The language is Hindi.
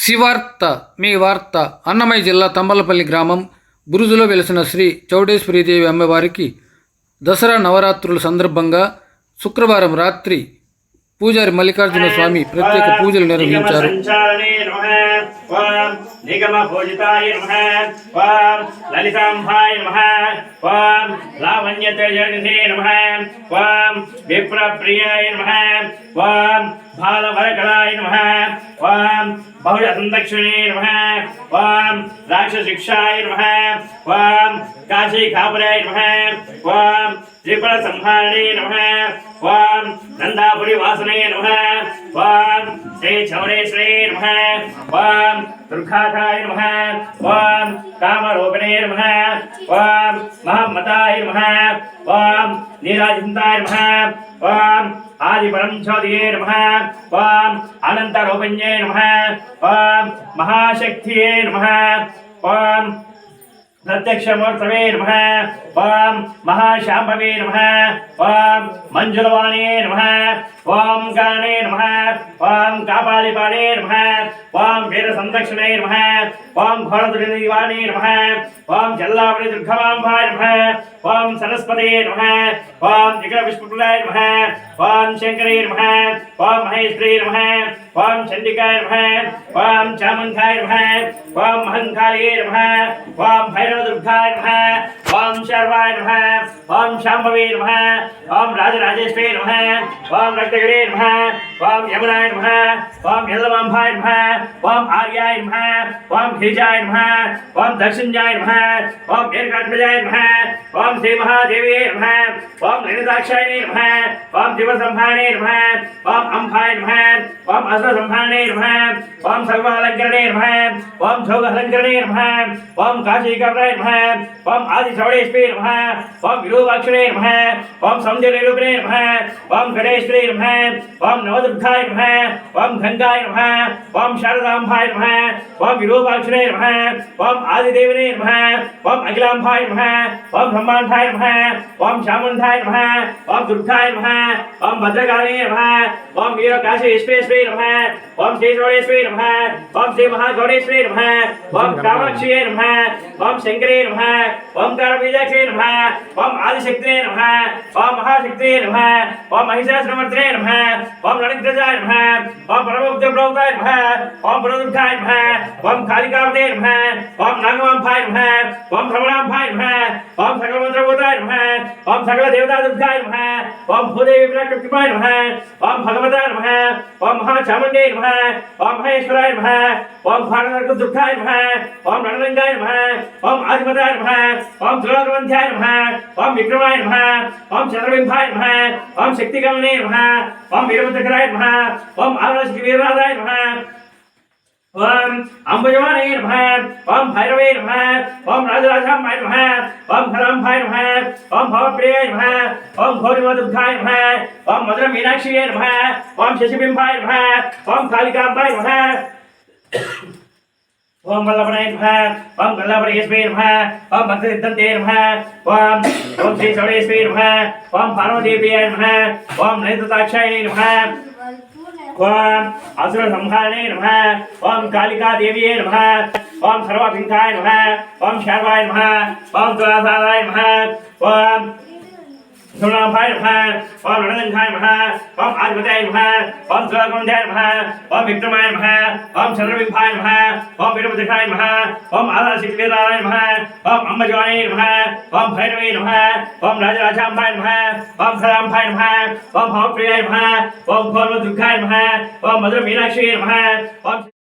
శివార్త మీ వార్త అన్నమయ్య జిల్లా తంబలపల్లి గ్రామం బురుజులో వెలిసిన శ్రీ చౌడేశ్వరీదేవి అమ్మవారికి దసరా నవరాత్రుల సందర్భంగా శుక్రవారం రాత్రి పూజారి మల్లికార్జున స్వామి ప్రత్యేక పూజలు నిర్వహించారు. बहुज संदक्षिणे नमः ओम राक्षशिक्षाय नमः ओम काशी खापराय नमः ओम त्रिपुर संहारणे नमः ओम नंदापुरी वासने नमः ओम श्री चौडेश्वरे नमः ओम दुर्गाधाय नमः ओम कामरूपिणे नमः ओम महम्मताय नमः ओम नीराजन्ताय नमः ओम आदिपरम ज्योतिये नमः ओम अनंतरूपिण्ये नमः ओम महाशक्तिये नमः ओम प्रत्यक्षमूर्तवे नमः ओम महाशाम्भवे नमः ओम मंजुलवाणे नमः ओम गणे नमः ओम कापालिपाणे नमः ओम वीर संदक्षिणे नमः ओम घोरदुर्निवाणे नमः ओम जल्लावळि दुर्गमांबाय नमः ओम सरस्वती नमः ओम विष्णुपुराय नमः ओम शंकरे नमः ओम महेश्वरी नमः ओम चंडिकाय नमः ओम चामुंडाय नमः ओम महंकालिये नमः ओम भैरवदुर्गाय नमः ओम शर्वाय नमः ओम शाम्भवे नमः ओम राजराजेश्वरी नमः ओम रक्तगिरे नमः ओम यमुनाय नमः ओम यल्लमांबाय नमः ओम आर्याय नमः ओम गिरिजाय नमः ओम दक्षिणजाय नमः ओम वीरकात्मजाय नमः ओम श्री महादेवी नमः ओम नैनदाक्षाय नमः ओम दिवसंहारणे नमः ओम अंबाय नमः ओम असुरसंहारणे नमः ओम सर्वालंकरणे नमः ओम भोगालंकरणे नमः ओम काशीकवराय नमः ओम आदिचौडेश्वरी नमः ओम विरूपाक्षणे नमः ओम सौंदर्यरूपिणे नमः ओम गणेश्वरी नमः ओम नवदुर्गाय नमः ओम गंगाय नमः ओम शारदांबाय नमः ओम विरूपाक्षणे नमः ओम आदिदेवने नमः ओम अखिलांबाय नमः ओम ब्रह्मांडाय नमः ओम चामुंडाय नमः ओम दुर्गाय नमः ओम भद्रकाली नमः ओम वीरकाशीश्वेश्वरी नमः ओम श्री चौडेश्वरी नमः ओम श्री महागौडेश्वरी नमः ओम कामाक्षी नमः ओम शंकरे नमः ओम कारबीजाक्षी नमः ओम आदिशक्ति नमः ओम महाशक्ति नमः ओम महिषासुरमर्दिने नमः ओम रणिग्रजाय नमः ओम परमोक्तप्रभुताय नमः ओम परदुर्गाय नमः ओम कालिकावते नमः ओम नागमांबाय नमः ओम भ्रमणांबाय नमः ओम सकलमंत्रभूताय नमः ओम सकल देवता दुर्गाय नमः ओम भूदेवी विराट्कृतिमाय नमः ओम भगवताय नमः ओम महाचामुण्डे नमः ओम महेश्वराय नमः ओम भारतदुर्गाय नमः ओम रणरंगाय नमः ओम आदिमताय नमः ओम त्रिलोकवन्ध्याय नमः ओम विक्रमाय नमः ओम चंद्रबिंबाय नमः ओम शक्तिकमने नमः ओम वीरभद्रकराय नमः ओम आदिवीरराजाय नमः ओम अंबुजवाने नमः ओम भैरवे नमः ओम राजराजांबाय नमः ओम खरांबाय नमः ओम भवप्रियाय नमः ओम घोरिमदुर्गाय नमः ओम मधुर मीनाक्षिये नमः ओम शशिबिंबाय नमः ओम कालिकांबाय नमः ओम वल्लभनाय नमः ओम वल्लभरेश्वरी नमः ओम भक्तसिद्धन्ते नमः ओम श्री चौडेश्वरी नमः ओम पार्वतीप्रियाय नमः ओम नैतदाक्षाय नमः ओम असुर संहारणे नमः ओम कालिका देवीये नमः ओम सर्वाभिंकाय नमः ओम शर्वाय नमः ओम तुलासादाय नमः ओम सुनाभाय नमः ओम रणरंगाय नमः ओम आदिमताय नमः ओम त्रिलोकवन्ध्याय नमः ओम विक्रमाय नमः ओम चंद्रबिंबाय नमः ओम वीरभद्रकाय नमः ओम आदिशक्तिवेदाय नमः ओम अंबजवाने नमः ओम भैरवे नमः ओम राजराजांबाय नमः ओम खरांबाय नमः ओम भवप्रियाय नमः ओम घोरमदुर्गाय नमः ओम मधुर मीनाक्षी नमः ओम